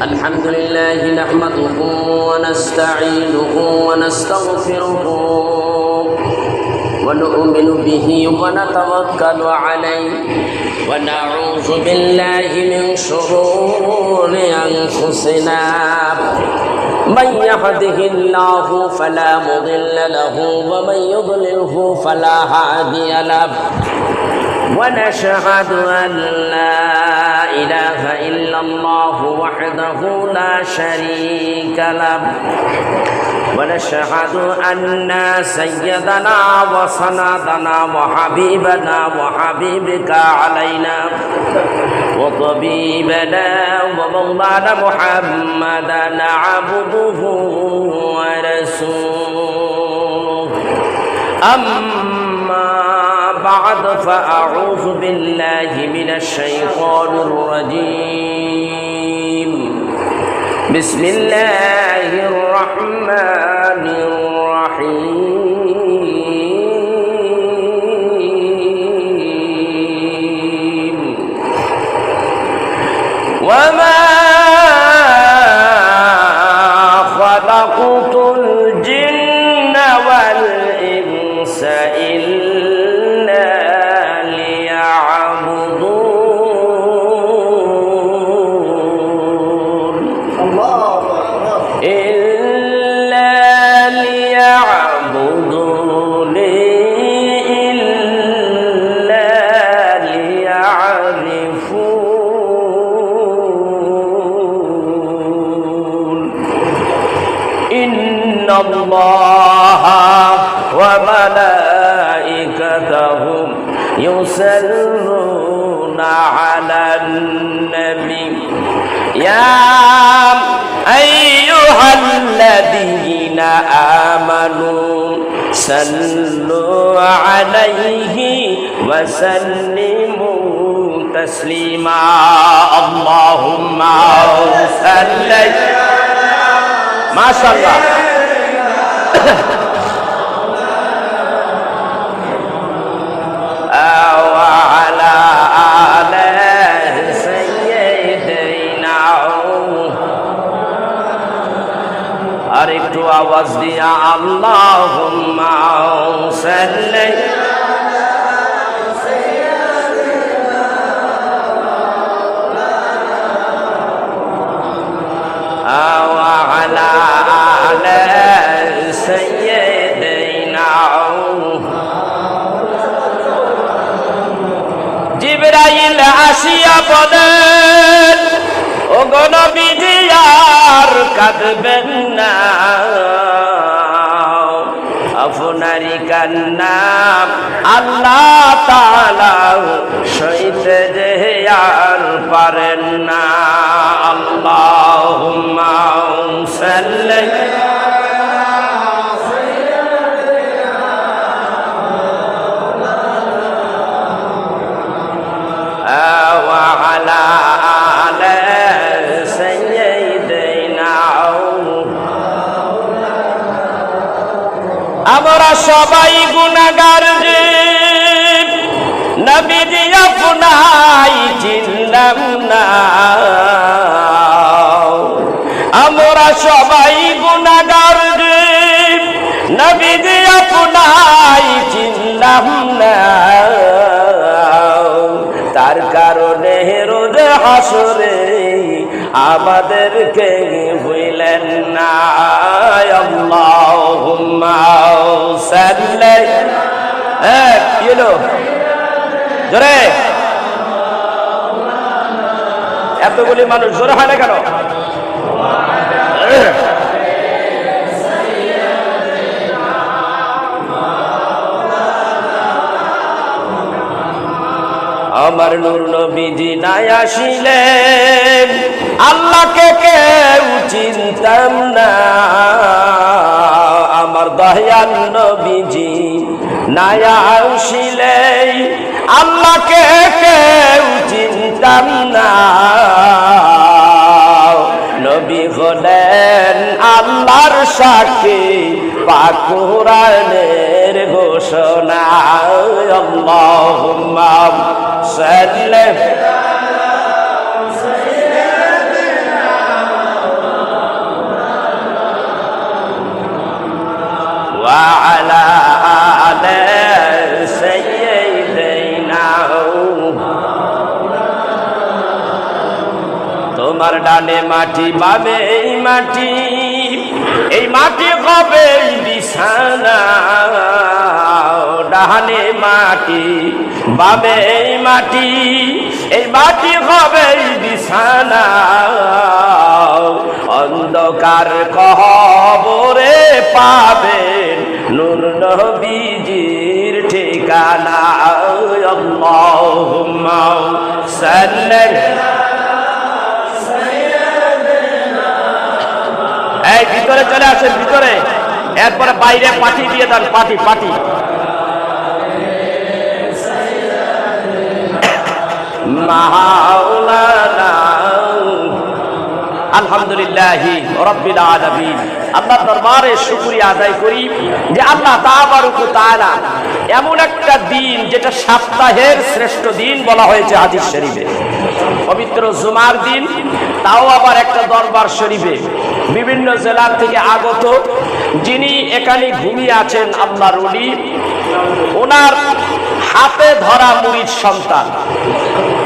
الحمد لله نحمده ونستعينه ونستغفره ونؤمن به ونتوكل عليه ونعوذ بالله من شرور أنفسنا من يهده الله فلا مضل له ومن يضلله فلا هادي له ونشهد أن لا إله إلا الله وحده لا شريك له ونشهد أن سيدنا وسندنا وحبيبنا وحبيبك علينا وطبيبنا ومولانا محمدا عبده ورسوله أما بعد فأعوذ بالله من الشيطان الرجيم بسم الله الرحمن الرحيم وما خلقت الجن والإنس إلا الله وملائكته يصلون على النبي يا أيها الذين آمنوا صلوا عليه وسلموا تسليما اللهم صل ما شاء الله وعلى آله سيدنا আরেকটু আওয়াজ দিয়া আল্লাহুম্মা সাল্লি وعلى آله سيدنا জিবরাইল আসিয়া বলেন ওগো নবীজি আর কাঁদবেন না আপনারই কান্না আল্লাহ তাআলা সইতে যে আর পারেন না আল্লাহুম্মা সাল্লি وعلى آل سيدنا আমরা সবাই গুনাহগার যে নবীজি আপনাই চিনলাম না আমরা সবাই গুনাহগার যে নবীজি আপনাই চিনলাম না তার কারণে রোজ হাসরে আমাদেরকে ভুলেন না আল্লাহুম্মা সাল্লি জোরে এতগুলি মানুষ জোরে হয় না কেন আমার নূর নবীজি নাই আসিলেন আল্লাহকে কেউ চিনতাম না আমার দয়াল নবীজি নাই আসিলেন আল্লাহকে কেউ চিনতাম না নবী হলেন আল্লাহর সাক্ষী পাক কোরআনের ঘোষণা আল্লাহুম্মা সাল্লি তোমার ডানে মাটি বামে এই মাটি, এই মাটি হবে বিছানা। ডানে মাটি বামে এই মাটি, এই মাটি হবে বিছানা। অন্ধকার কবরে পাবেন নূর নবীজির ঠিকানা। আল্লাহুম্মা সাল্লি। এই ভিতরে চলে আসেন, ভিতরে। এরপরে বাইরে পাটি দিয়ে দেন, পাটি পাটি। মাওলানা আলহামদুলিল্লাহি রাব্বিল আলামিন। আল্লাহর দরবারে শুকরিয়া আদায় করি যে আল্লাহ তাবারক ওয়া তাআলা এমন একটা দিন যেটা সপ্তাহের শ্রেষ্ঠ দিন বলা হয়েছে হাদিস শরীফে, পবিত্র জুমার দিন, তাও আবার একটা দরবার শরীফে বিভিন্ন জেলার থেকে আগত, যিনি এখানে ঘুমিয়ে আছেন আল্লাহর ওলি, ওনার হাতে ধরা মুরিদ সন্তান,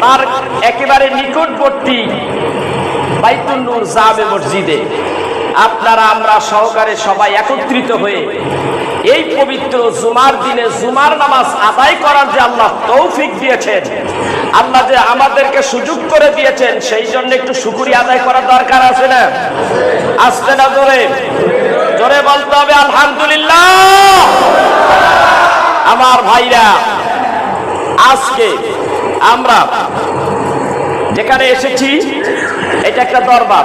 তার একেবারে নিকটবর্তী বাইতুল নূর জামে মসজিদে আপনারা আমরা সহকারে সবাই একত্রিত হয়ে এই পবিত্র জুমার দিনে জুমার নামাজ আদায় করার যে আল্লাহ তৌফিক দিয়েছেন, আল্লাহ যে আমাদেরকে সুযোগ করে দিয়েছেন, সেই জন্য একটু শুকরিয়া আদায় করার দরকার আছে না? আসতে না, জোরে জোরে বলতে হবে আলহামদুলিল্লাহ। আমার ভাইরা, আজকে আমরা যেখানে এসেছি এটা একটা দরবার,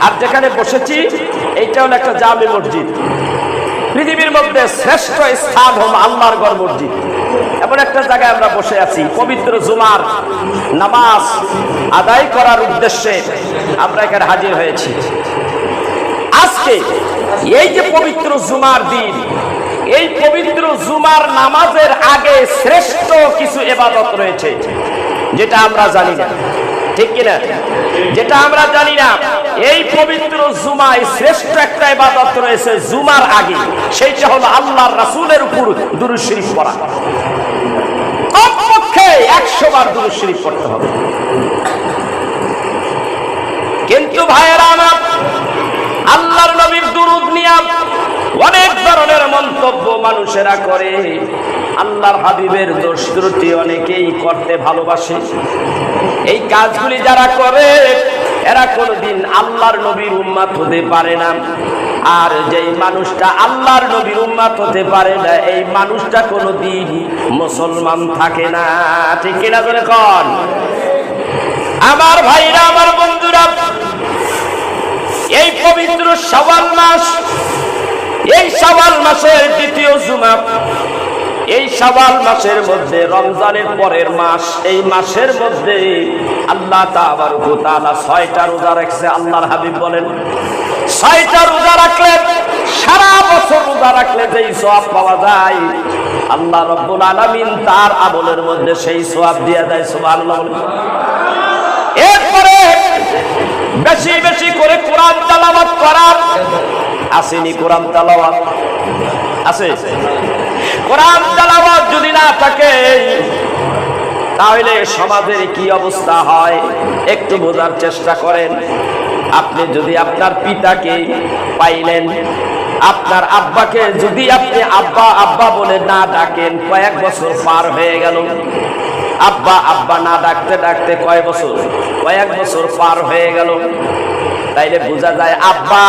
আর যেখানে বসেছি এইটা হলো একটা জামে মসজিদ। পৃথিবীর মধ্যে শ্রেষ্ঠ স্থান হলো আল্লাহর ঘর মসজিদ। এমন একটা জায়গায় আমরা বসে আছি, পবিত্র জুমার নামাজ আদায় করার উদ্দেশ্যে আমরা এখানে হাজির হয়েছি। আজকে এই যে পবিত্র জুমার দিন, এই পবিত্র জুমার নামাজের আগে শ্রেষ্ঠ কিছু ইবাদত রয়েছে যেটা আমরা জানি না, ঠিক কিনা? যেটা আমরা জানি না, এই পবিত্র জুমায় শ্রেষ্ঠ একটা ইবাদত রয়েছে জুমার আগে, সেইটা হলো আল্লাহর রাসূলের উপর দুরূদ শরীফ পড়া। কমপক্ষে 100 বার দুরূদ শরীফ পড়তে হবে। কিন্তু ভাইয়েরা আমার, আল্লাহর নবীর দুরূদ নিয়ে অনেক ধরনের মন্তব্য মানুষেরা করে। আল্লাহর হাবিবের দোষ ত্রুটি অনেকেই করতে ভালোবাসে। এই কাজগুলি যারা করে এরা কোনোদিন আল্লাহর নবীর উম্মত হতে পারে না। আর যেই মানুষটা আল্লাহর নবীর উম্মত হতে পারে না, এই মানুষটা কোনোদিন মুসলমান থাকে না, ঠিক কিনা বলে কোন? আমার ভাইরা, আমার বন্ধুরা, এই পবিত্র শাওয়াল মাস, এই শাওয়াল মাসের দ্বিতীয় জুমা, এই শাওয়াল মাসের মধ্যে রমজানের পরের মাস, এই মাসের মধ্যে আল্লাহ তাবারক ওয়া তাআলা 6টা রোজা রাখছে। আল্লাহর হাবিব বলেন 6টা রোজা রাখলে, সারা বছর রোজা রাখলে যেই সওয়াব পাওয়া যায়, আল্লাহ রাব্বুল আলামিন তার আমলের মধ্যে সেই সওয়াব দিয়ে দেয়। সুবহানাল্লাহ। এরপরে বেশি বেশি করে কোরআন তেলাওয়াত করার, আসেনি কোরআন তেলাওয়াত? আছে। কোরআন তেলাওয়াত যদি না থাকে তাহলে সমাজের কি অবস্থা হয় একটু বোঝার চেষ্টা করেন। আপনি যদি আপনার পিতাকে পাইলেন, আপনার আব্বাকে যদি আপনি আব্বা আব্বা বলে না ডাকেন, কয়েক বছর পার হয়ে গেল, আব্বা আব্বা না ডাকতে ডাকতে কয় বছর, কয়েক বছর পার হয়ে গেল, তাইলে বোঝা যায় আব্বা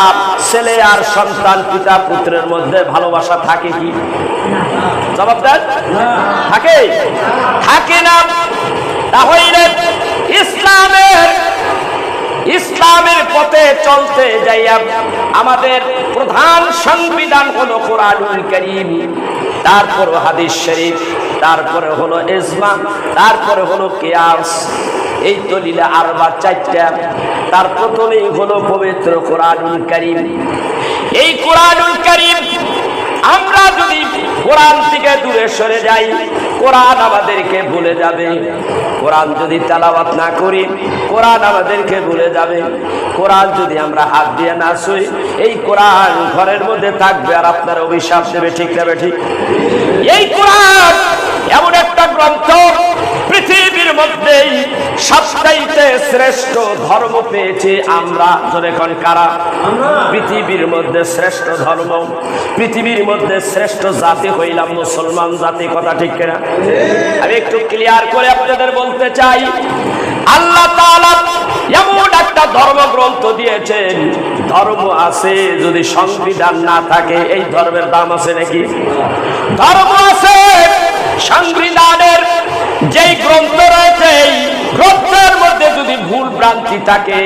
ছেলে আর সন্তান পিতা পুত্রের মধ্যে ভালোবাসা থাকে কি? জবাব দেন, থাকে? থাকে না। তাহলে ইসলামের পথে চলতে যাইয়া আমাদের প্রধান সংবিধান হলো কোরআনুল কারীম, তারপর হাদিস শরীফ, তারপরে হলো ইজমা, তারপরে হলো কিয়াস। এই দলিল আরবা 4টা। তার প্রথমেই হলো পবিত্র কোরআনুল কারীম। এই কোরআনুল কারীম আমরা যদি কোরআন থেকে দূরে সরে যাই, কোরআন আমাদেরকে ভুলে যাবে। কোরআন যদি তেলাওয়াত না করি কোরআন আমাদেরকে ভুলে যাবে। কোরআন যদি আমরা হাত দিয়ে না ছুঁই এই কোরআন ঘরের মধ্যে থাকবে আর আপনার অভিশাপ দেবে। ঠিক না ঠিক? এই কোরআন এমন একটা গ্রন্থ পৃথিবীর মধ্যেই সবচাইতে শ্রেষ্ঠ ধর্ম পেয়েছি আমরা। যখন কারা? পৃথিবীর মধ্যে শ্রেষ্ঠ ধর্ম, পৃথিবীর মধ্যে শ্রেষ্ঠ জাতি হইলাম মুসলমান জাতি। কথা ঠিক কিনা? আমি একটু ক্লিয়ার করে আপনাদের বলতে চাই, আল্লাহ তাআলা এমন একটা ধর্মগ্রন্থ দিয়েছেন, ধর্ম আছে যদি সংবিধান না থাকে এই ধর্মের দাম আছে নাকি? ধর্ম আছে, সংবিধানের যেই গ্রন্থ রয়েছে এই গ্রন্থের মধ্যে যদি ভুল ভ্রান্তি থাকে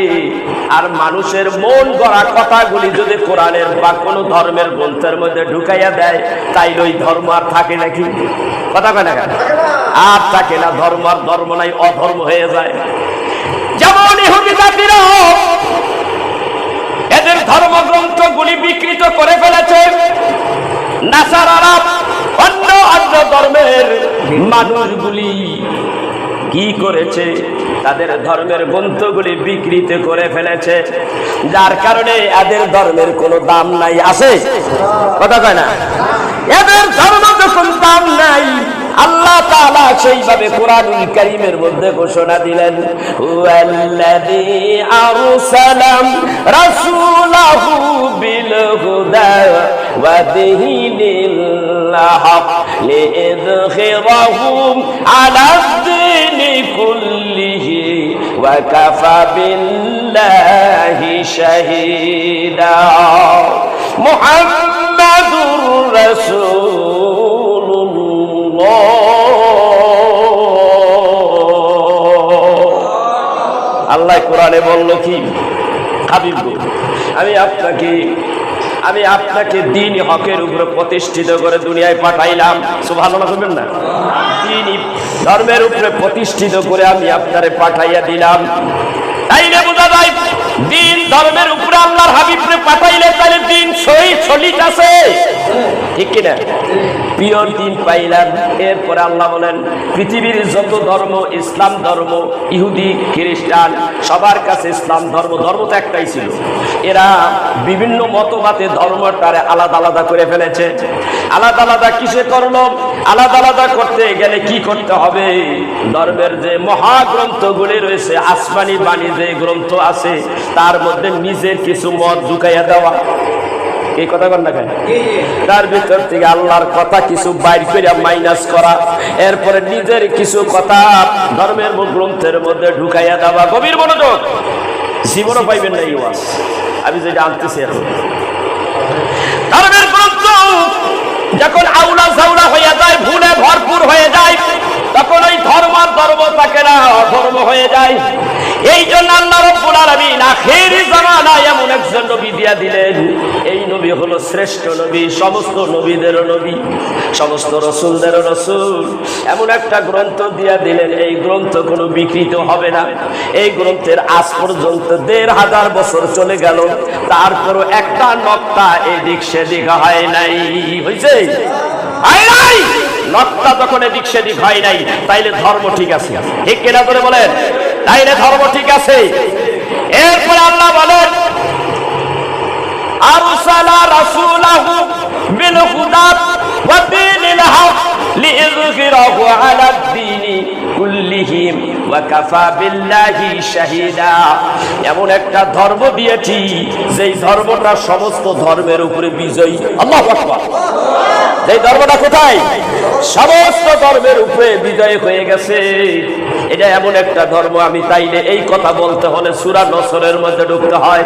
আর মানুষের মন গড়া কথাগুলি যদি কোরআনের বা কোনো ধর্মের গ্রন্থের মধ্যে ঢুকাইয়া দেয় তাইলে ওই ধর্ম আর থাকে নাকি? কথা কয় না কেন? আর থাকে না। ধর্ম আর ধর্ম নাই, অধর্ম হয়ে যায়। যেমন ইহুদি জাতিরা এদের ধর্মগ্রন্থগুলি বিকৃত করে ফেলেছে, নাসারারা অন্য অন্য ধর্মের মানুষগুলি কি করেছে? তাদের ধর্মের গ্রন্থগুলি বিকৃত করে ফেলেছে, যার কারণে এদের ধর্মের কোনো দাম নাই। আছে? কথা কয় না? এদের ধর্ম যখন দাম নাই আল্লাহ তাআলা সেইভাবে কোরআনুল কারীমের মধ্যে ঘোষণা দিলেন, হুয়াল্লাযী আরসালা রাসূলাহু বিল হুদা ওয়া দীনিল হক লিইযহিরাহু আলাদ-দীনি কুল্লিহি ওয়া কাফা বিল্লাহি শাহীদা। মুহাম্মাদুর রাসূলুল্লাহ। আল্লাহ কোরআনে বলল কি? হাবিব গো, আমি আপনাকে দ্বীন হকের উপরে প্রতিষ্ঠিত করে দুনিয়ায় পাঠাইলাম। সুবহানাল্লাহ বলবেন না? দ্বীন ধর্মের উপরে প্রতিষ্ঠিত করে আমি আপনারে পাঠাইয়া দিলাম। তাইলে বোঝা যায় দ্বীন ধর্মের উপরে আল্লাহর হাবিবরে পাঠাইলে তাহলে দ্বীন সহি সলিড আছে। ঠিক কিনা? পিওর দ্বীন পাইলাম। এরপরে আল্লাহ বলেন পৃথিবীর যত ধর্ম, ইসলাম ধর্ম, ইহুদি খ্রিস্টান সবার কাছে ইসলাম ধর্ম, ধর্ম তো একটাই ছিল। এরা বিভিন্ন মতবাদে ধর্মটারে আলাদা আলাদা করে ফেলেছে। আলাদা আলাদা কিসে করলো? আলাদা আলাদা করতে গেলে কি করতে হবে? ধর্মের যে মহাগ্রন্থগুলি রয়েছে, আসমানি বাণী যে গ্রন্থ আছে তার মধ্যে নিজের কিছু মত ঢুকাইয়া দেওয়া। এই কথা বল না কেন? তার ভিতর থেকে আল্লাহর কথা কিছু বাইর করে মাইনাস করা, এরপরে নিজের কিছু কথা ধর্মের গ্রন্থের মধ্যে ঢুকাইয়া দেওয়া। গভীর মনোযোগ, জীবনও পাইবেন না এই ওয়াজ আমি যেটা আনতেছি এখন। ধর্মের গ্রন্থ যখন আউলা জাউলা হয়ে যায়, ভুলে ভরপুর হয়ে যায়, তখন ওই ধর্ম ধর্ম থাকে না, অধর্ম হয়ে যায়। এই জন্য আল্লাহ রাব্বুল আলামিন আখিরি জামানায় এমন একজন নবী দিয়া দিলেন। এই নবী হলো শ্রেষ্ঠ নবী, সমস্ত নবীদের নবী, সমস্ত রাসূলদের রাসূল। এমন একটা গ্রন্থ দিয়া দিলেন, এই গ্রন্থ কোনো বিকৃত হবে না। এই গ্রন্থের আজ পর্যন্ত ১৫০০ বছর চলে গেল, তারপরও একটা নক্তা এদিক সেদিক হয় নাই। হয়েছে? হয় নাই। নক্তা যখন এদিক সেদিক হয় নাই তাইলে ধর্ম ঠিক আছে। ঠিক কিনা করে বলেন? তাইলে ধর্ম ঠিক আছে। এরপরে আল্লাহ বলেন আরসালা রাসূলাহু বিল হুদা ওয়া দীনিল হক লিইযহিরাহু আলাদ-দীনি কুল্লিহি ওয়া কাফা বিল্লাহি শাহীদা। এমন একটা ধর্ম দিয়েছি যেই ধর্মটা সমস্ত ধর্মের উপরে বিজয়ী। আল্লাহু আকবার। এই ধর্মটা কোথায়? সমস্ত ধর্মের উপরে বিজয় হয়ে গেছে। এটা এমন একটা ধর্ম। আমি তাইলে এই কথা বলতে হলে সূরা নসরের মধ্যে ঢুকতে হয়।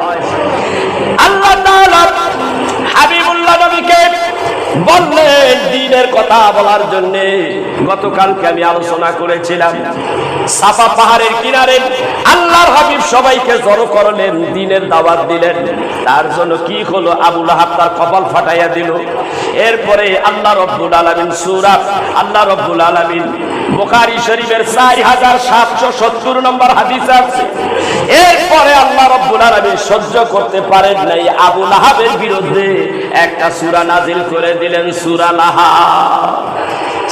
আল্লাহ তাআলা হাবিবুল্লাহ নবীকে বললেন দ্বীনের কথা বলার জন্য। গতকালকে আমি আলোচনা করেছিলাম, সাফা পাহাড়ের কিনারে আল্লাহর হাবিব সবাইকে জড়ো করলেন, দ্বীনের দাওয়াত দিলেন। তার জন্য কি হলো? আবু লাহাব তার কপাল ফাটাইয়া দিল। এরপরে আল্লাহ রাব্বুল আলামিন আল্লাহ রাব্বুল আলামিন বুখারী শরীফের 4770 নম্বর হাদিস আছে। এরপরে আল্লাহ রাব্বুল আলামিন সহ্য করতে পারেন নাই, আবু লাহাবের বিরুদ্ধে একটা সূরা নাজিল করে দিলেন, সূরা লাহাব।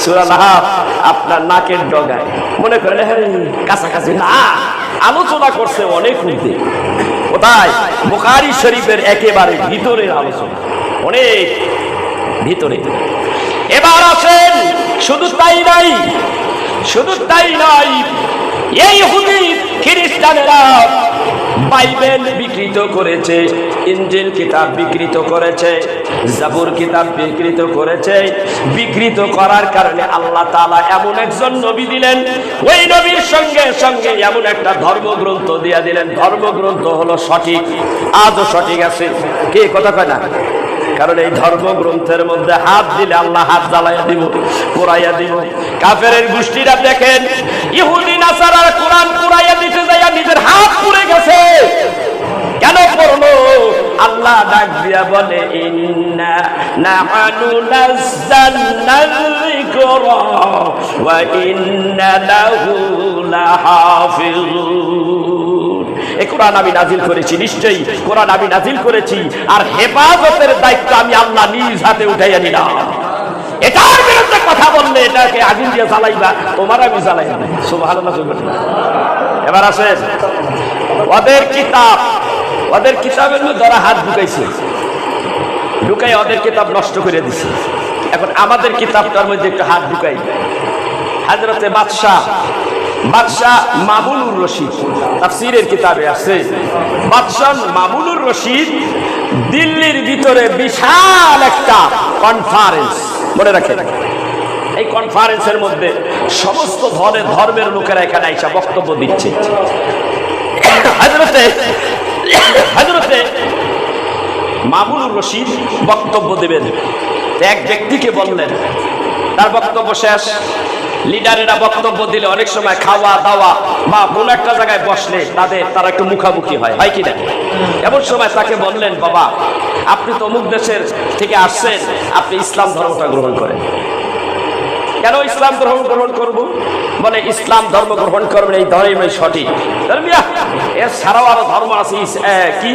সূরা লাহাব আপনার নাকের ডগায়, মনে করেন হ্যাঁ কাছাকাছি না, আলোচনা করছে অনেক উর্ধে। কোথায়? বুখারী শরীফের একেবারে ভিতরের আলোচনা, অনেক ভিতরে। এবার আসেন, শুধু তাই নাই, শুধু তাই নাই, এই ইহুদি খ্রিস্টানেরা বাইবেল বিকৃত করেছে, ইনজিল কিতাব বিকৃত করেছে, জাবুর কিতাব বিকৃত করেছে। বিকৃত করার কারণে আল্লাহ তাআলা এমন একজন নবী দিলেন, ওই নবীর সঙ্গে সঙ্গে এমন একটা ধর্মগ্রন্থ দিয়া দিলেন। ধর্মগ্রন্থ হলো সঠিক, আজও সঠিক আছে। কে কথা কয় না? কারণ এই ধর্মগ্রন্থের মধ্যে হাত দিলে আল্লাহ হাত জ্বালাইয়া দিব, পোড়াইয়া দিব। কাফেরের গোষ্ঠীরা দেখেন, ইহুদি নাসারার কোরআন পোড়াইয়া দিতে যাইয়া নিজের হাত পুড়ে গেছে। কেন পড়লো? আল্লাহ ডাক দিয়া বলে, ইন্না নাহনু নাযালনাল যিকরা ওয়া ইন্না লাহু লাহাফিজুন। এই কোরআন আমি নাজিল করেছি, নিশ্চয়ই কোরআন আমি নাজিল করেছি, আর হেফাজতের দায়িত্ব আমি আল্লাহ নিজ হাতে উঠাইয়া নিলাম। এটার বিরুদ্ধে কথা বললে এটাকে আগুন দিয়ে জ্বালাইবা, তোমার আমি জ্বালাই না। সুবহানাল্লাহ। এবার আসেন, ওদের কিতাব, ওদের কিতাবের মধ্যে ওরা হাত ঢুকাইছে, ঢুকাই ওদের কিতাব নষ্ট করে দিছে। এখন আমাদের কিতাবটার মধ্যে একটু হাত ঢুকাই। হযরতে বাদশাহ মামুনুর রশিদ তাফসীরের কিতাবে আছে, বাদশাহ মামুনুর রশিদ দিল্লির ভিতরে বিশাল একটা কনফারেন্স, মনে রাখেন, এই কনফারেন্সের মধ্যে সমস্ত ধর্মের লোকেরা এখানে আইসা বক্তব্য দিচ্ছে। হযরতে মামুনুর রশিদ বক্তব্য দেবেন। এক ব্যক্তিকে বললেন, তার বক্তব্য শেষ। লিডারেরা বক্তব্য দিলে অনেক সময় খাওয়া দাওয়া বা কোন একটা জায়গায় বসলে তারা একটু মুখামুখি হয় কিনা। এমন সময় তাকে বললেন, বাবা আপনি তো অমুক দেশের থেকে আসছেন, আপনি ইসলাম ধর্মটা গ্রহণ করেন। কেন ইসলাম গ্রহণ করব? বলে ইসলাম ধর্ম গ্রহণ করবেন, এই ধর্মই সঠিক। এর ছাড়াও আরো ধর্ম আছে, কি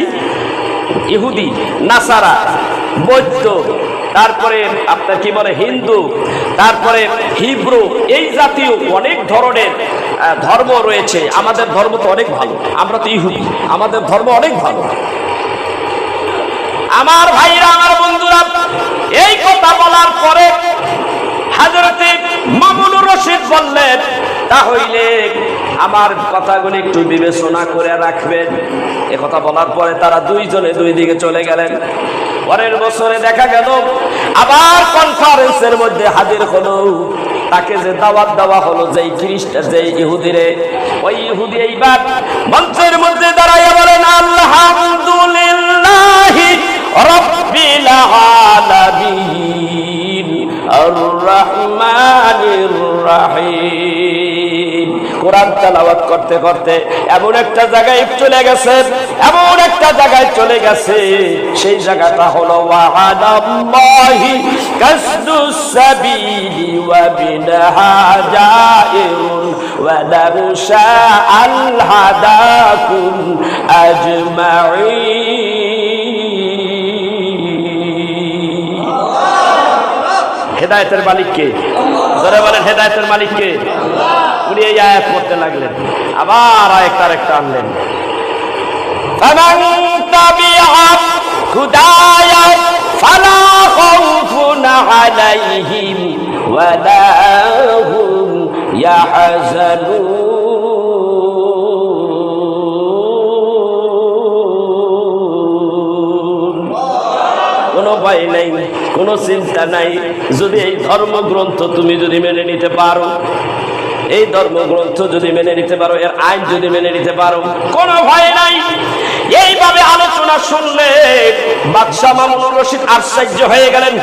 ইহুদি, নাসারা, বৌদ্ধ, তারপরে আপনার কি বলে হিন্দু, তারপরে হিব্রু, এই জাতীয় অনেক ধরনের ধর্ম রয়েছে। আমাদের ধর্ম তো অনেক ভালো, আমরা তো ইহুদি, আমাদের ধর্ম অনেক ভালো। আমার ভাইরা, আমার বন্ধুরা, এই কথা বলার পরে হযরতে মামুনুর রশিদ বললেন, তাহলে আমার কথাগুলো একটু বিবেচনা করে রাখবেন। এ কথা বলার পরে তারা দুইজনে দুই দিকে চলে গেলেন। পরের বছরে দেখা গেল আবার কনফারেন্সের মধ্যে হাজির হলো। তাকে যে দাওয়াত দেওয়া হলো, যেই খ্রিস্টান, যেই ইহুদিরে, ওই ইহুদি এইবার মঞ্চের মধ্যে দাঁড়াইয়া বলেন, আলহামদুলিল্লাহি রাব্বিল আলামিন আর রহমানির রহিম। কোরআন তেলাওয়াত করতে করতে এমন একটা জায়গায় চলে গেছে, সেই জায়গাটা হলো ওয়াহাদাল্লাহি কাসদুস সাবিলি ওয়া বিনহাজাইরুন ওয়া লারশা আল হাদাকুম আজমাইন। হেদায়েতের মালিক কে? যারা বলেন হেদায়েতের মালিক কে? উনি এই আয়াত পড়তে লাগলেন, আবার আরেকটা আনলেন, ফামান তাবিআ হুদায়া ফালা খাউফুন আলাইহিম ওয়া লা হুম ইয়াহজানুন। কোনো ভয় নাই, কোনো চিন্তা নাই, যদি এই ধর্মগ্রন্থ তুমি যদি মেনে নিতে পারো, এই ধর্মগ্রন্থ যদি মেনে নিতে পারো, এর আইন যদি মেনে নিতে পারো, কোনো ভয় নাই। এইভাবে আলোচনা শুনলে বাদশাহ মামুনুর রশিদ আশ্চর্য হয়ে গেলেন।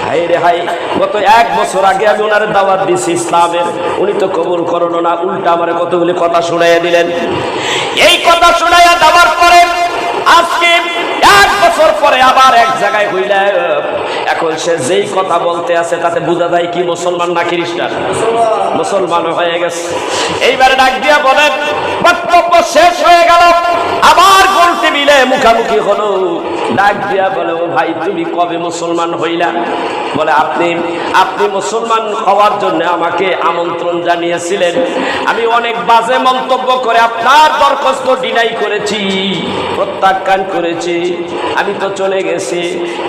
হায় রে হায়, গত 1 বছর আগে আমি ওনার দাওয়াত দিয়েছি ইসলামের, উনি তো কবুল করলো না, উল্টা আমার কতগুলি কথা শুনাইয়া দিলেন। এই কথা শুনাইয়া দেওয়ার পরে আজকে 1 বছর পরে আবার এক জায়গায় হইলেন। এখন সে যেই কথা বলতে আছে তাতে বোঝা যায় কি মুসলমান না খ্রিস্টান? মুসলমান হয়ে গেছে। এইবারে ডাক দিয়া বলেন, বক্তব্য শেষ হয়ে গেল, আবার গোল টেবিলে মুখামুখি হলো। ডাক দিয়া বলে, ও ভাই তুমি কবে মুসলমান হইলা? বলে আপনি মুসলমান হওয়ার জন্য আমাকে আমন্ত্রণ জানিয়েছিলেন, আমি অনেক বাজে মন্তব্য করে আপনার দরখাস্ত ডিনাই করেছি, প্রত্যাখ্যান করেছি, আমি তো চলে গেছি,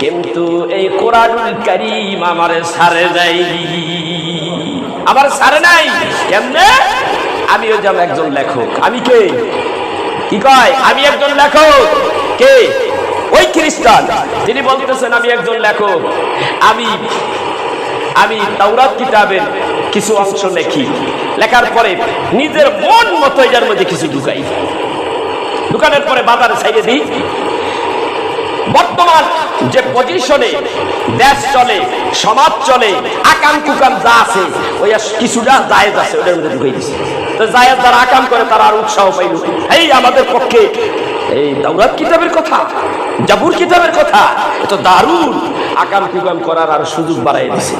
কিন্তু এই কোরআনুল কারীম আমারে ছাড়ে নাই, আমার ছাড়ে নাই। কেমনে? আমিও যেমন একজন লেখক। আমি কে? কি কয়? আমি একজন লেখক। কে? ওই খ্রিস্টান। তিনি বলতেছেন আমি একজন লেখক, আমি তাওরাত কিতাবের কিছু অংশ লেখি, লেখার পরে নিজের মন মতো এর মধ্যে কিছু ঢুকানোর পরে বাজারে ছাইড়ে দিই। বর্তমান যে পজিশনে দেশ চলে, সমাজ চলে, আকাম কুকাম যা আছে ওই কিছুটা জায়েজ আছে ওটার মধ্যে ঢুকাই দিছে। তো জায়েজ যারা আকাম করে তারা আর উৎসাহ পাইল, এই আমাদের পক্ষে এই তাওরাত কিতাবের কথা, জাবুর কিতাবের কথা, এত দারুণ, আকাম কুকাম করার আর সুযোগ বাড়াই দিছে।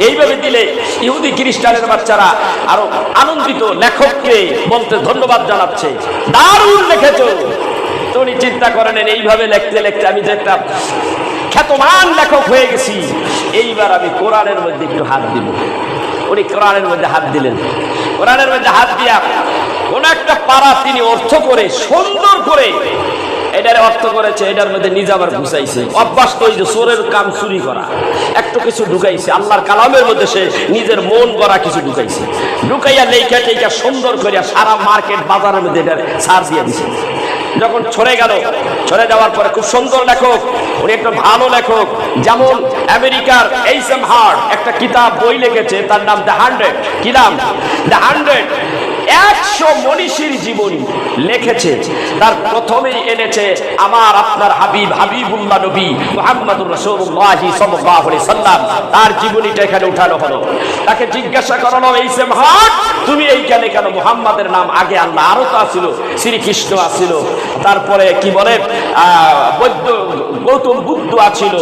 এইভাবে দিলে ইহুদি খ্রিস্টানের বাচ্চারা আরো আনন্দিত, লেখককে বলতে ধন্যবাদ জানাচ্ছে, দারুণ লিখেছো। তো উনি চিন্তা করেন এইভাবে লিখতে লিখতে আমি যে একটা খ্যাতমান লেখক হয়ে গেছি, এইবার আমি কোরআনের মধ্যে একটু হাত দিব। উনি কোরআনের মধ্যে হাত দিলেন। কোরআনের মধ্যে হাত দিয়া কোন একটা পারা তিনি অর্থ করে সুন্দর করে এটার অর্থ করেছে, এটার মধ্যে নিজে আবার ঘুষাইছে। অভ্যাস তো ওই যে চোরের কাম চুরি করা, একটু কিছু ঢুকাইছে, আল্লাহর কালামের মধ্যে সে নিজের মন গড়া কিছু ঢুকাইছে, ঢুকাইয়া লেখা টেখা সুন্দর করিয়া সারা মার্কেট বাজারের মধ্যে এটা ছাড় দিয়ে দিছে। যখন ছড়ে গেল, ছড়ে যাওয়ার পরে খুব সুন্দর লেখক, উনি একটা ভালো লেখক, যেমন আমেরিকার এইচএম হার্ট একটা কিতাব বই লিখেছে, তার নাম দ্য 100। কি নাম? দ্য 100। 100 মনীষীর জীবনী লিখেছে। তার প্রথমেই এনেছে আমার আপনার হাবিবুল্লাহ নবী মুহাম্মদুর রাসূলুল্লাহ সাল্লাল্লাহু আলাইহি সাল্লাম, তার জীবনীটা এখানে উঠানো হলো। তাকে জিজ্ঞাসা করানো, এইচএম হার্ট তুমি এইখানে কেন? মুহাম্মাদের নাম আগে আল্লাহ, আরো তো আছিল, শ্রীকৃষ্ণ আছিল, তারপরে কি বলে গৌতম বুদ্ধ আছিল,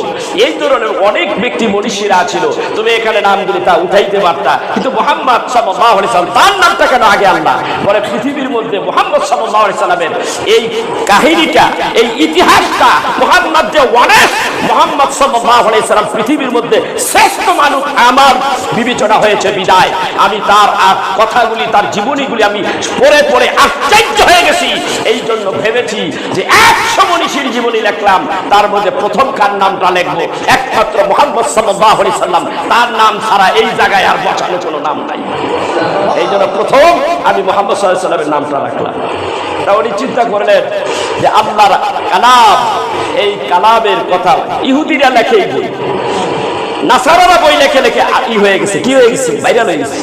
এই ধরনের অনেক ব্যক্তি মনীষীরা আছিল, তুমি এখানে নামগুলি তা উঠাইতে পারতা, কিন্তু মুহাম্মদ সাল্লাল্লাহু আলাইহি সাল্লাম তার নামটা কেন আগে আল্লাহ? বলে পৃথিবীর মধ্যে মুহাম্মদ সাল্লাল্লাহু আলাইহি সাল্লামের এই কাহিনীটা, এই ইতিহাসটা, মুহাম্মদ যে ওয়ারেস, মুহাম্মদ সাল্লাল্লাহু আলাইহি সাল্লাম পৃথিবীর মধ্যে শ্রেষ্ঠ মানুষ আমার বিবেচনা হয়েছে বিদায় আমি তার কথাগুলি, তার জীবনীগুলি আমি পড়ে পড়ে আশ্চর্য হয়ে গেছি। এই জন্য ভেবেছি যে 100 মনীষীর জীবনী লিখলাম, তার মধ্যে প্রথম কার নামটা লিখবো একমাত্র মুহাম্মদ সাল্লাল্লাহু আলাইহি সাল্লাম, তার নাম ছাড়া এই জায়গায় আর বসানো কোনো নাম নাই। এই জন্য প্রথম আমি মুহাম্মদ সাল্লাল্লাহু আলাইহি সাল্লামের নামটা রাখলাম। তা উনি চিন্তা করলেন যে আল্লাহর কালাম, এই কালামের কথা ইহুদিরা লেখে, এই বই নাসারারা বই লেখে লেখে হয়ে গেছে। কি হয়ে গেছে? ভাইরাল হয়ে গেছে।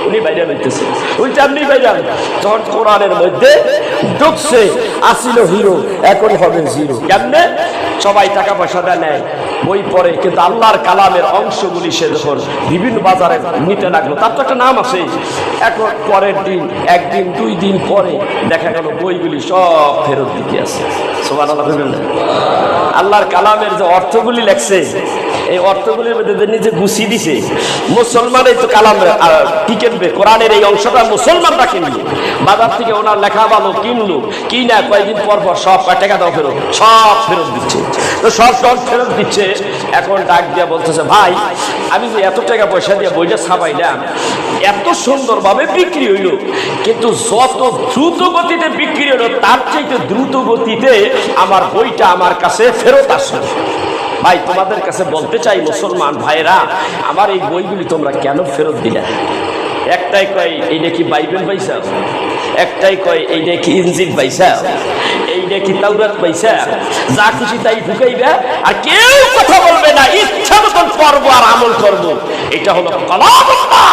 উনি ভাইরাল হইতেছে, উনি তেমনি ভাইরাল। যখন কোরআনের মধ্যে ঢুকছে, আসিল হিরো, এখন হবে জিরো। কেমনে? সবাই টাকা পয়সা নেয়, বই পড়ে, কিন্তু আল্লাহর কালামের অংশগুলি সে যখন বিভিন্ন বাজারে নিতে লাগলো, তার তো একটা নাম আছে। এখন পরের দিন, একদিন, 2 দিন পরে দেখা গেল বইগুলি সব ফেরত দিতে আছে। সুবহানাল্লাহ। আল্লাহর কালামের যে অর্থগুলি লেখছে, এই অর্থগুলির মধ্যে নিজে গুছিয়ে দিছে। মুসলমানই তো কালাম কি কিনবে? কোরআনের এই অংশটা মুসলমানরা কিনলো, বাজার থেকে ওনার লেখা ভালো কিনলো, কি না কয়েকদিন পর পর সব টাকা দাও ফেরত, সব ফেরত দিচ্ছে। তো সব ফেরত দিচ্ছে। এখন ডাক দিয়া বলতেছে, ভাই আমি যে এত টাকা পয়সা দিয়ে বইটা ছাপাইলাম, এত সুন্দরভাবে বিক্রি হইল, কিন্তু যত দ্রুত গতিতে বিক্রি হলো তার চাইতে দ্রুত গতিতে আমার বইটা আমার কাছে ফেরত আসলো। ভাই তোমাদের কাছে বলতে চাই মুসলমান ভাইরা, আমার এই বইগুলি তোমরা কেন ফেরত দিলে? একটাই কয় এইটা কি বাইবেল পাইছা, একটাই কয় এইটা কি ইনজিল পাইছা, এইটা কি তাওরাত পাইছা, যা খুশি তাই ঢুকাইবে, আর কেউ কথা বলবে না, ইচ্ছা মতন করবো আর আমল করবো। এটা হলো কালামুল্লাহ,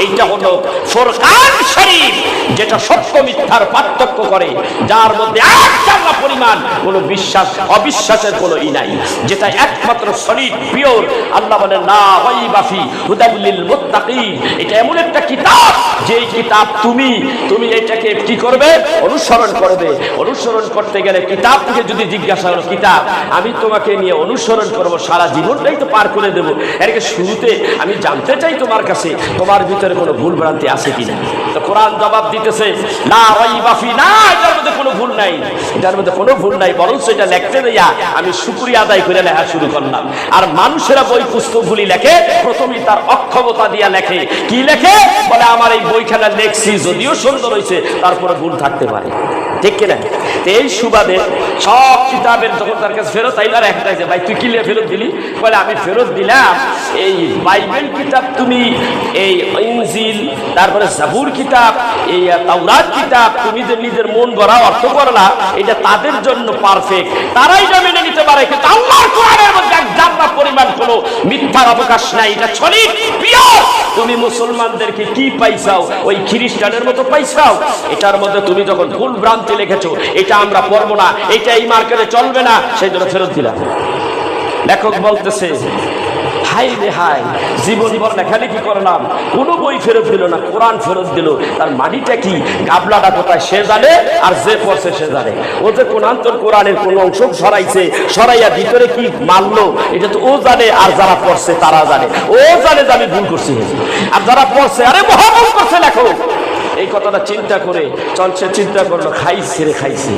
এইটা হলো ফুরকান শরীফ, যেটা সত্য মিথ্যার পার্থক্য করে, যার মধ্যে একটানা পরিমাণ কোনো বিশ্বাস অবিশ্বাসের কোনো ই নাই, যেটা একমাত্র সলিড পিওর। আল্লাহ বলেন লা রাইবা ফি হুদাল লিল মুত্তাকিন। এটা এমন একটা কিতাব, যেই কিতাব তুমি এটাকে কি করবে? অনুসরণ করবে। অনুসরণ করতে গেলে কিতাব থেকে যদি জিজ্ঞাসা হলো, কিতাব আমি তোমাকে নিয়ে অনুসরণ করব, সারা জীবনটাই তো পার করে দেবো, এর শুরুতে আমি জানতে চাই তোমার কাছে, তোমার ভিতরে ভিতরে কোনো ভুল ভ্রান্তি আছে কিনা। তো কোরআন জবাব দিতেছে না রাইবা ফি, না এটার মধ্যে কোনো ভুল নাই, এটার মধ্যে কোনো ভুল নাই, বরং এটা লিখতে দেয়া আমি শুকরিয়া আদায় করে লেখা শুরু করলাম। আর মানুষেরা বই পুস্তকগুলি লেখে প্রথমেই তার অক্ষমতা দিয়া লেখে। কি লেখে? বলে আমার এই বইখানা লেখছি যদিও সুন্দর হয়েছে তারপরে ভুল থাকতে পারে, ঠিক কিনা। এই সুবাদে সব কিতাবের যখন তার কাছে ফেরত আইলার একটাই যে ভাই তুই কি ফেরত দিলি? বলে আমি ফেরত দিলাম এই বাইবেল কিতাব, তুমি এই ইনজিল, তারপরে জাবুর কিতাব, এই তাওরাত কিতাব তুমি যে নিজের মন গড়া অর্থ করলা এটা তাদের জন্য পারফেক্ট, তারাই এটা মেনে নিতে পারে, কিন্তু আল্লাহর কোরআনের মধ্যে এক জাররা পরিমাণ কোনো মিথ্যার অবকাশ নাই, এটা সলিড পিওর। তুমি মুসলমানদেরকে কি পাইছাও? ওই খ্রিস্টানের মতো পাইছাও? এটার মধ্যে তুমি যখন ভুল ভ্রান্তি লিখেছো এটা আমরা পড়বো না, এটা এই মার্কেটে চলবে না, সেই জন্য ফেরত দিলাম। লেখক বলতেছে হাই রে হাই, জীবন ভর লেখালেখি করলাম, কোনো বই ফেরত দিল না, কোরআন ফেরত দিল। তার মাটিটা কি, গাবলাটা কোথায় সে জানে, আর যে পড়ছে সে জানে। ও যে কোরআন্তর কোরআনের কোন অংশ সরাইছে, সরাইয়া ভিতরে কি মানলো এটা তো ও জানে, আর যারা পড়ছে তারা জানে। ও জানে যে আমি ভুল করছি, আর যারা পড়ছে আরে মহাভুল করছে লেখক। এই কথাটা চিন্তা করে চলছে, চিন্তা করলো খাইছে রে খাইছে।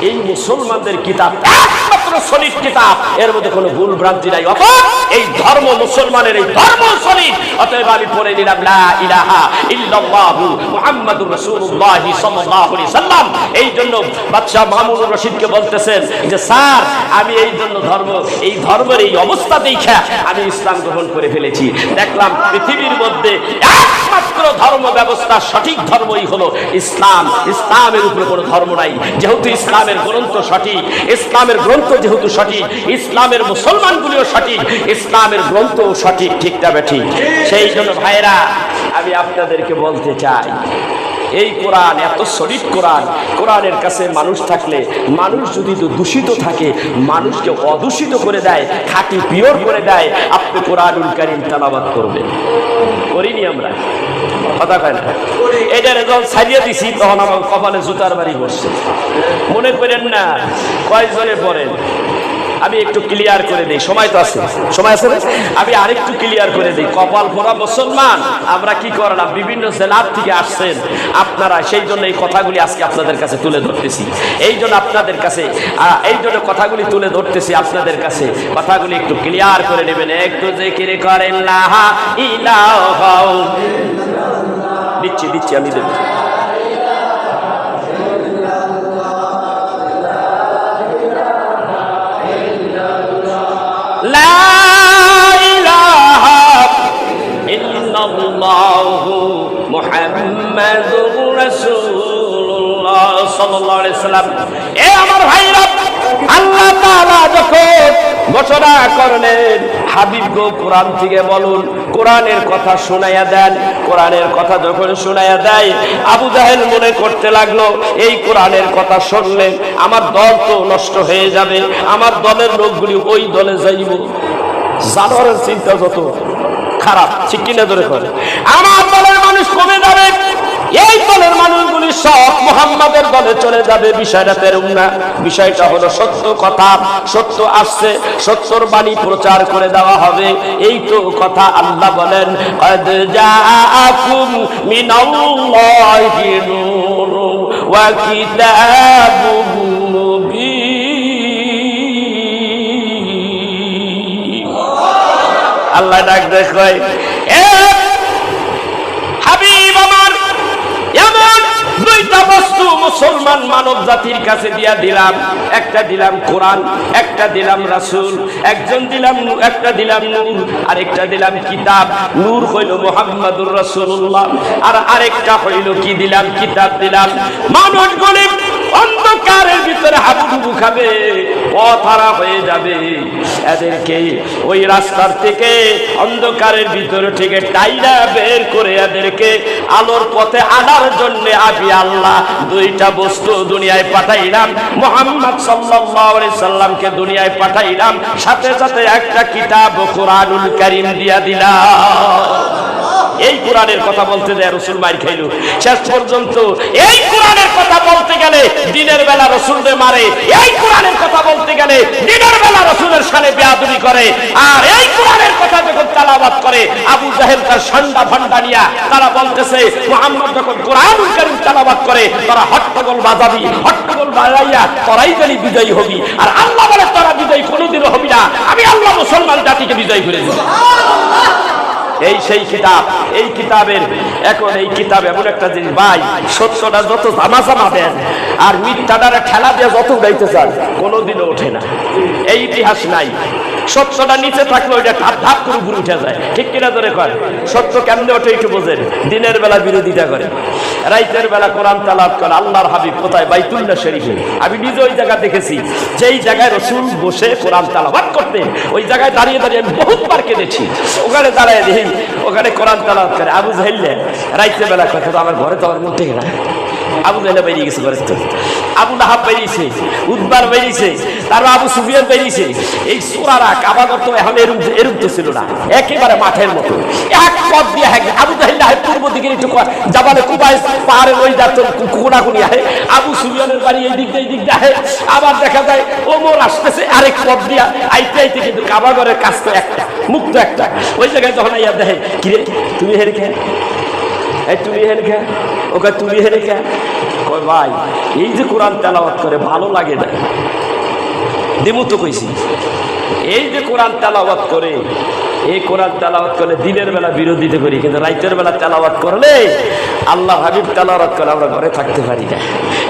এই মুসলমানদের কিতাব একমাত্র সলিড কিতাব, এর মধ্যে কোনো ভুল ভ্রান্তি নাই। অতএব এই ধর্ম মুসলমানের, এই ধর্ম সলিড। অতএব আমি পড়ে নিলাম লা ইলাহা ইল্লাল্লাহু মুহাম্মাদুর রাসূলুল্লাহ সাল্লাল্লাহু আলাইহি সাল্লাম। এই জন্য বাদশা মামুনুর রশিদকে বলতেছেন যে স্যার আমি এই জন্য এই ধর্মের এই অবস্থা দেখা আমি ইসলাম গ্রহণ করে ফেলেছি। দেখলাম পৃথিবীর মধ্যে একমাত্র ধর্ম ব্যবস্থা সঠিক ধর্মই হলো ইসলাম। ইসলামের উপরে কোনো ধর্ম নাই। যেহেতু ইসলামের গ্রন্থ সঠিক, ইসলামের গ্রন্থ যেহেতু সঠিক, ইসলামের মুসলমানগুলিও সঠিক, ইসলামের গ্রন্থ সঠিক, ঠিক তবে ঠিক। সেই জন্য ভাইরা আমি আপনাদেরকে বলতে চাই এই কোরআন এত সলিড কোরআন, কোরআনের কাছে মানুষ থাকলে, মানুষ যদি দূষিত থাকে মানুষকে অদূষিত করে দেয়, খাঁটি পিওর করে দেয়। আপনি কোরআনুল কারীম তেলাওয়াত করবেন, করিনি আমরা? কথা কয় না? এটা যখন ছাড়িয়ে দিছি তখন আমার কপালে জুতার বাড়ি বসছে। মনে করেন না কয়জনে পড়েন, আমি একটু ক্লিয়ার করে দিই, সময় তো আছে, সময় আছে না? আমি আরেকটু ক্লিয়ার করে দিই। কপাল পোড়া মুসলমান আমরা কি করলাম, বিভিন্ন জেলার থেকে আসছেন আপনারা, সেই জন্য এই কথাগুলি আজকে আপনাদের কাছে তুলে ধরতেছি। এই জন্য আপনাদের কাছে এই জন্য কথাগুলি তুলে ধরতেছি আপনাদের কাছে। কথাগুলি একটু ক্লিয়ার করে নেবেন। একটু জিকির করেন লা ইলাহা, দিচ্ছি আমি দেব। মুহাম্মাদুর রাসূলুল্লাহ সাল্লাল্লাহু আলাইহি সাল্লাম। এ আমার ভাইরা, আল্লাহ তাআলা যখন ঘোষণা করলেন হাবিব গো কোরআন থেকে বলুন, কোরআনের কথা শোনাইয়া দেন। কোরআনের কথা যখন শোনাইয়া দেয় আবু জাহেল মনে করতে লাগলো এই কোরআনের কথা শুনলে আমার দল তো নষ্ট হয়ে যাবে, আমার দলের লোকগুলি ওই দলে যাইব। জানোয়ারের চিন্তা যত খারাপ, ঠিক কিনা ধরে করে, আমার দলের মানুষ কমে যাবে, এই দলের মানুষগুলি সব মুহাম্মাদের দলে চলে যাবে। বিষয়টা তেরুম না, বিষয়টা হলো সত্য কথা, সত্য আসছে, সত্যর বাণী প্রচার করে দেওয়া হবে। এই তো কথা আল্লাহ বলেন কদ জাআকুম মিনাল্লাহি নূরুন ওয়া কিতাবুম মুবিন। আল্লাহ ডাক দেয় এ হাবিব আমার, এমন দুইটা বস্তু মুসলমান মানব জাতির কাছে দিয়া দিলাম। একটা দিলাম কোরআন, একটা দিলাম রাসূল, একটা দিলাম নূর, আর একটা দিলাম কিতাব। নূর হইল মুহাম্মাদুর রাসূলুল্লাহ, আর আরেকটা হইল কি দিলাম, কিতাব দিলাম। মানুষগুলি অন্ধকারের ভিতরে হাবুডুবু খাবে, পথহারা হয়ে যাবে। এদেরকে ওই রাস্তার থেকে, অন্ধকারের ভিতরে থেকে টাইরা বের করে এদেরকে আলোর পথে আনার জন্য আমি আল্লাহ দুইটা বস্তু দুনিয়ায় পাঠাইলাম। মুহাম্মদ সাল্লাল্লাহু আলাইহি সাল্লামকে দুনিয়ায় পাঠাইলাম, সাথে সাথে একটা কিতাব কোরআনুল কারীম দিয়া দিলাম। এই কোরআনের কথা বলতে দেয় রাসূল মার খাইল। শেষ পর্যন্ত এই কোরআনের কথা বলতে গেলে দিনের বেলা রাসূলদের মারে, এই কোরআনের কথা বলতে গেলে দিনের বেলা রাসূলের শানে বেয়াদবি করে। আর এই কোরআনের কথা যখন তেলাওয়াত করে আবু জাহেল তার ঠান্ডা ফান্ডা নিয়া তারা বলতেছে মুহাম্মদ যখন কোরআনুল কারীম তেলাওয়াত করে তারা হট্টগোল বাজাবি, হট্টগোল বাজাইয়া তোরাই জানি বিজয়ী হবি। আর আল্লাহ বলে তোরা বিজয়ী কোনোদিনও হবি না, আমি আল্লাহ মুসলমান জাতিকে বিজয়ী করে দেব। এই সেই কিতাব, এই কিতাবের এখন এই কিতাব এমন একটা জিনিস ভাই, সত্যটা যত জামা দেন আর মিথ্যাটারে ঠেলা দিয়ে যত উড়াইতে চান কোনোদিনও ওঠে না। এই ইতিহাস নাই। সত্যটা নিচে থাকলে ওইটা ধাপ ধাপ করে উপরে উঠে যায়, ঠিক কিনা ধরে কয়। সত্য কেমনে ওঠে একটু বোঝেন। দিনের বেলা বিরোধিতা করে, রাইতের বেলা কোরআন তেলাওয়াত করে। আল্লাহর হাবিব কোথায়? বাইতুল্লাহ শরীফে। আমি নিজে ওই জায়গা দেখেছি, যেই জায়গায় রাসূল বসে কোরআন তেলাওয়াত করতেন ওই জায়গায় দাঁড়িয়ে দাঁড়িয়ে আমি বহুতবার কেঁদেছি। ওখানে দাঁড়ায় দেখি ওখানে কোরআন তেলাওয়াত করে। আবু জাহেল রাইতের বেলা কথা তো আমার ঘরে তো আমার মন থেকে না। আবু জাহেল বেরিয়ে গেছে ঘরে, আবু লাহাব বেরিয়েছে, উদ্বার বেরিয়েছে, তারপর আবু সুফিয়ান বেরিয়েছে। এই সূরারা কাবাগর তো এখন এরূপ তো ছিল না, একেবারে মাঠের মতো এক পথ দিয়ে আবু জাহেল পূর্ব দিকে একটু জাবালে কুবাইস পাহাড়ের ওই যাত কোনাকুনি আহে, আবু সুফিয়ানের বাড়ি এই দিক দিয়ে আহে। আবার দেখা যায় ওমর আসতেছে আরেক পথ দিয়া আইতে আইতে, কিন্তু কাবাগরের কাজ তো একটা, মুক্ত একটা। ওই জায়গায় যখন আইয়া দেখে কিরে তুমি হেরে খেয়ে, এই তুমি হেরে খেয়ে, ওকে তুমি হেরে খেয়ে। কয় ভাই এই যে কোরআন তেলাওয়াত করে ভালো লাগে না, দিমু তো কইছি। এই যে কোরআন তেলাওয়াত করে, এই কোরআন তেলাওয়াত করলে দিনের বেলা বিরোধিতা করি, কিন্তু রাতের বেলা তেলাওয়াত করলে আল্লাহ হাবিব তেলাওয়াত করে আমরা ঘরে থাকতে পারি না।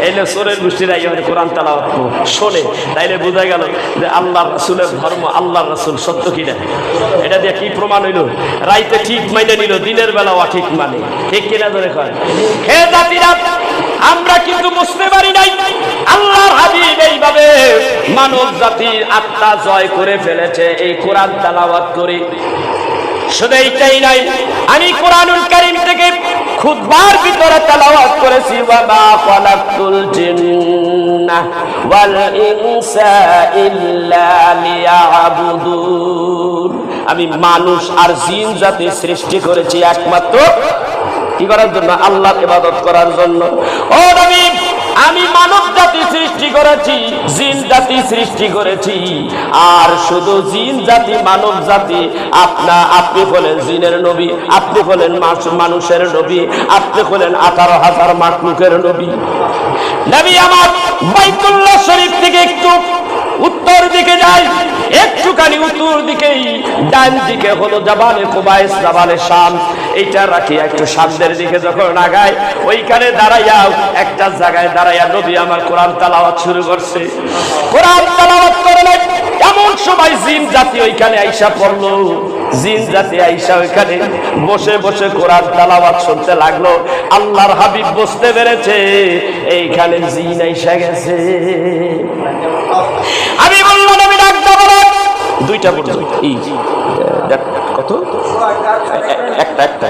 এলে সোরের গোষ্ঠীরা এইভাবে কোরআন তেলাওয়াত শোনে, তাইলে বোঝা গেল যে আল্লাহ রাসূলের ধর্ম, আল্লাহ রাসূল সত্য কিনা। এটা দিয়ে কি প্রমাণ হইল? রাইতে ঠিক মাইনে নিল, দিনের বেলা অঠিক মানে, ঠিক কিনা ধরে কয়। হে জাতিরা, আমরা কিন্তু বুঝতে পারি নাই আল্লাহর হাবিব এইভাবে মানব জাতির আত্মা জয় করে ফেলেছে এই কোরআন তেলাওয়াত করে। শুধু এইটাই নাই, আমি কোরআনুল কারীম থেকে খুতবার ভিতরে তেলাওয়াত করেছি ওয়া মা খালাকতুল জিন্না ওয়াল ইনসা ইল্লা লিয়াবুদুন। আমি মানুষ আর জিন জাতি সৃষ্টি করেছি একমাত্র কি করার জন্য? আল্লাহর ইবাদত করার জন্য। ও নবী, আমি মানব জাতি সৃষ্টি করেছি, জিন জাতি সৃষ্টি করেছি। আর শুধু জিন জাতি, মানব জাতি, আপনি হলেন জিনের নবী, আপনি হলেন মানুষের নবী, আপনি হলেন 18,000 মাখলুকের নবী। নবী আমার বাইতুল্লাহ শরীফ থেকে একটু উত্তর দিকে যায়, একটুখানি উত্তর দিকেই ডান দিকে হলো জাবালে কুবাইস, জাবালে শাম। এইটা রাখি একটু সামনের দিকে যখন আগায়, ওইখানে দাঁড়াইয়া একটা জায়গায় দাঁড়াইয়া নবী আমার কোরআন তেলাওয়াত শুরু করছে। কোরআন তেলাওয়াত করলে এমন সময় জিন জাতি ওইখানে আইসা পড়লো। জিন জাতি আইসা ওইখানে বসে বসে কোরআন তেলাওয়াত শুনতে লাগলো। আল্লাহর হাবিব বুঝতে পেরেছে এইখানে জিন আইসা গেছে। আমি বললাম নবী ডাক দাও, দুইটা পর্যন্ত কত একটা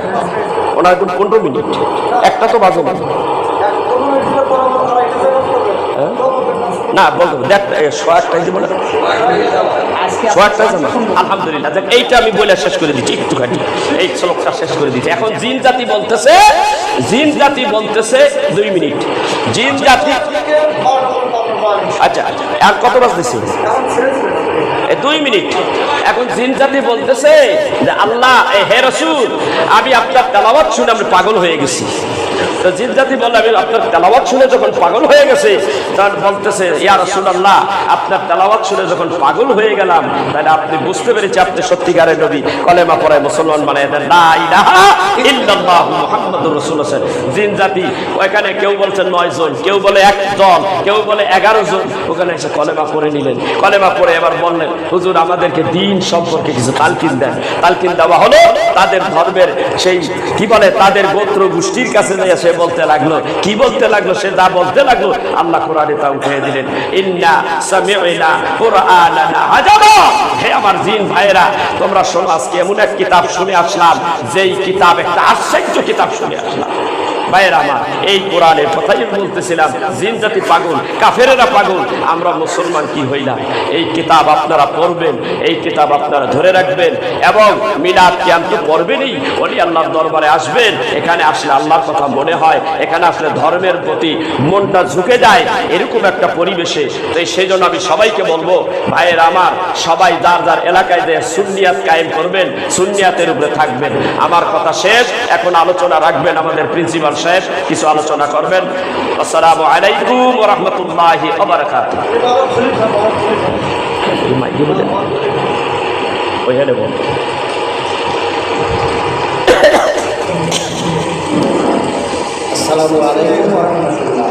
ওনার 15 মিনিট, একটা তো বাজে না না বলতো আলহামদুলিল্লাহ। এইটা আমি বলে শেষ করে দিচ্ছি, একটুখানি এই শ্লোকটা শেষ করে দিচ্ছি। এখন জিন জাতি বলতেছে 2 মিনিট। জিন জাতি আচ্ছা আর কত বাজতেছে? 2 মিনিট। এখন জিন জাতি বলতেছে যে আল্লাহ, হে রাসূল, আমি আপনার তেলাওয়াত শুনে আমি পাগল হয়ে গেছি। তো জিন জাতি বলল আমি আপনার তেলাওয়াত শুনে যখন পাগল হয়ে গেছে, তখন বলতেছে ইয়া রাসূলুল্লাহ, আপনার তেলাওয়াত শুনে যখন পাগল হয়ে গেলাম, তাহলে আপনি বুঝতে পেরেছি আপনি সত্যিকারের নবী, কলেমা পড়ায় মুসলমান বানায় দেন, লা ইলাহা ইল্লাল্লাহ মুহাম্মাদুর রাসূলুল্লাহ। জিন জাতি ওখানে কেউ বলছে 9 জন, কেউ বলে 1 জন, কেউ বলে 11 জন, ওখানে এসে কলেমা পড়ে নিলেন। কলেমা পড়ে এবার বললেন হুজুর আমাদেরকে দিন সম্পর্কে কিছু তালকিন দেন। তালকিন দেওয়া হলো তাদের ধর্মের সেই কি বলে তাদের গোত্র গোষ্ঠীর কাছে নিয়ে সে বলতে লাগলো। কি বলতে লাগলো? সে যা বলতে লাগলো আল্লাহ কোরআনে তা উঠিয়ে দিলেন, ইন্না সামি'না কুরআনান আজাবা। হে আমার জিন ভাইরা, তোমরা শোনো, আজকে এমন এক কিতাব শুনে আসলাম, যেই কিতাব একটা আশ্চর্য কিতাব শুনে আসলাম। ভাইয়েরা আমার, এই কোরআনের কথাই বলতেছিলাম, জিন জাতি পাগল, কাফেরেরা পাগল, আমরা মুসলমান কি হইলাম? এই কিতাব আপনারা পড়বেন, এই কিতাব আপনারা ধরে রাখবেন এবং মিলাদ কিয়াম তো পড়বেনই, ওলি আল্লাহর দরবারে আসবেন। এখানে আসলে আল্লাহর কথা মনে হয়, এখানে আসলে ধর্মের প্রতি মনটা ঝুঁকে যায়, এরকম একটা পরিবেশে। তো সেই জন্য আমি সবাইকে বলবো, ভাইয়েরা আমার, সবাই যার যার এলাকায় যে সুন্নিয়াত কায়েম করবেন, সুন্নিয়াতের উপরে থাকবেন। আমার কথা শেষ, এখন আলোচনা রাখবেন আমাদের প্রিন্সিপাল সাহেব, কিছু আলোচনা করবেন। আসসালামু আলাইকুম ওয়া রাহমাতুল্লাহি ওয়া বারাকাতুহু। আসসালামু আলাইকুম ওয়া রাহমাতুল্লাহ।